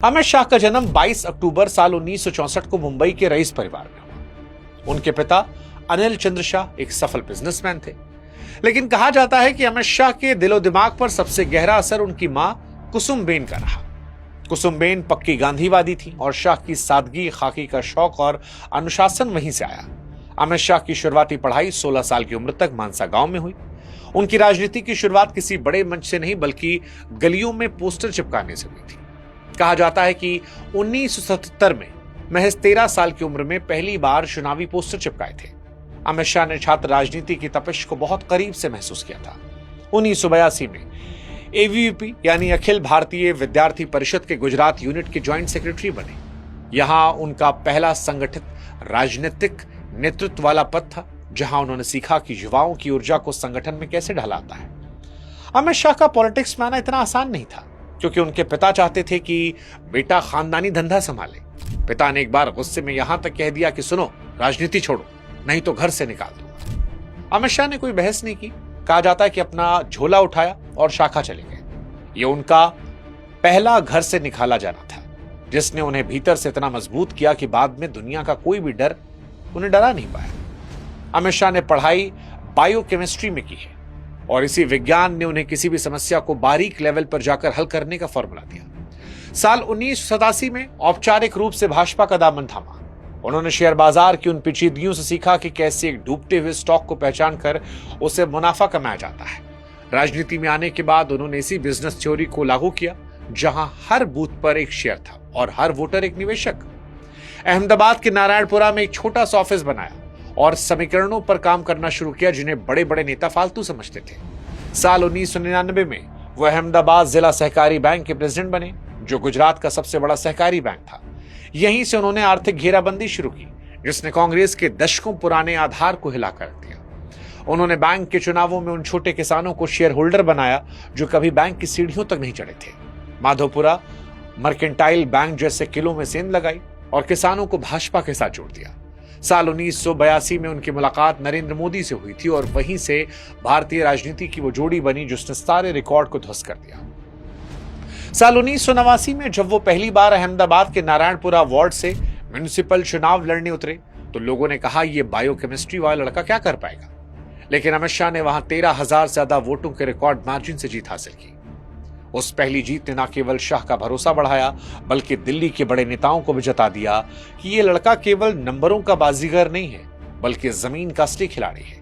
अमित शाह का जन्म 22 अक्टूबर साल 1964 को मुंबई के रईस परिवार में हुआ। उनके पिता अनिल चंद्र शाह एक सफल बिजनेसमैन थे, लेकिन कहा जाता है कि अमित शाह के दिलो दिमाग पर सबसे गहरा असर उनकी मां कुसुमबेन का रहा। कुसुमबेन पक्की गांधीवादी थी और शाह की सादगी, खाकी का शौक और अनुशासन वहीं से आया। अमित शाह की शुरुआती पढ़ाई 16 साल की उम्र तक मानसा गांव में हुई। उनकी राजनीति की शुरुआत किसी बड़े मंच से नहीं बल्कि गलियों में पोस्टर चिपकाने से हुई थी। कहा जाता है कि 1977 में महज 13 साल की उम्र में पहली बार चुनावी पोस्टर चिपकाए थे। अमित शाह ने छात्र राजनीति की तपिश को बहुत करीब से महसूस किया था। 1982 में एबीवीपी यानी अखिल भारतीय विद्यार्थी परिषद के गुजरात यूनिट के ज्वाइंट सेक्रेटरी बने। यहां उनका पहला संगठित राजनीतिक नेतृत्व वाला पद था, जहां उन्होंने सीखा कि युवाओं की ऊर्जा को संगठन में कैसे ढलाता है। अमित शाह का पॉलिटिक्स में आना इतना आसान नहीं था, क्योंकि उनके पिता चाहते थे कि बेटा खानदानी धंधा संभाले। पिता ने एक बार गुस्से में यहां तक कह दिया कि सुनो, राजनीति छोड़ो, नहीं तो घर से निकाल दूंगा। अमित शाह ने कोई बहस नहीं की। कहा जाता है कि अपना झोला उठाया और शाखा चले गए। यह उनका पहला घर से निकाला जाना था, जिसने उन्हें भीतर से इतना मजबूत किया कि बाद में दुनिया का कोई भी डर उन्हें डरा नहीं पाया। अमित शाह ने पढ़ाई बायोकेमिस्ट्री में की है और इसी विज्ञान ने उन्हें किसी भी समस्या को बारीक लेवल पर जाकर हल करने का फॉर्मूला दिया। साल 1987 में औपचारिक रूप से भाजपा का दामन थामा। उन्होंने शेयर बाजार की उन पेचीदगियों से सीखा कि कैसे एक डूबते हुए स्टॉक को पहचान कर उसे मुनाफा कमाया जाता है। राजनीति में आने के बाद उन्होंने इसी बिजनेस थ्योरी को लागू किया, जहां हर बूथ पर एक शेयर था और हर वोटर एक निवेशक। अहमदाबाद के नारायणपुरा में एक छोटा सा ऑफिस बनाया और समीकरणों पर काम करना शुरू किया, जिन्हें बड़े बड़े नेता फालतू समझते थे। साल 1999 में वह अहमदाबाद जिला सहकारी बैंक के प्रेसिडेंट बने, जो गुजरात का सबसे बड़ा सहकारी बैंक था। यहीं से उन्होंने आर्थिक घेराबंदी शुरू की, जिसने कांग्रेस के दशकों पुराने आधार को हिलाकर रख दिया। उन्होंने बैंक के चुनावों में उन छोटे किसानों को शेयर होल्डर बनाया जो कभी बैंक की सीढ़ियों तक नहीं चढ़े थे। माधोपुरा मर्केंटाइल बैंक जैसे किलों में सेंध लगाई और किसानों को भाजपा के साथ जोड़ दिया। साल 1982 में उनकी मुलाकात नरेंद्र मोदी से हुई थी और वहीं से भारतीय राजनीति की वो जोड़ी बनी जिसने सारे रिकॉर्ड को ध्वस्त कर दिया। साल 1989 में जब वो पहली बार अहमदाबाद के नारायणपुरा वार्ड से म्युनिसिपल चुनाव लड़ने उतरे, तो लोगों ने कहा ये बायोकेमिस्ट्री वाला लड़का क्या कर पाएगा। लेकिन अमित शाह ने वहां 13,000 से ज्यादा वोटों के रिकॉर्ड मार्जिन से जीत हासिल की। उस पहली जीत ने न केवल शाह का भरोसा बढ़ाया, बल्कि दिल्ली के बड़े नेताओं को भी जता दिया कि ये लड़का केवल नंबरों का बाजीगर नहीं है, बल्कि जमीन का असली खिलाड़ी है।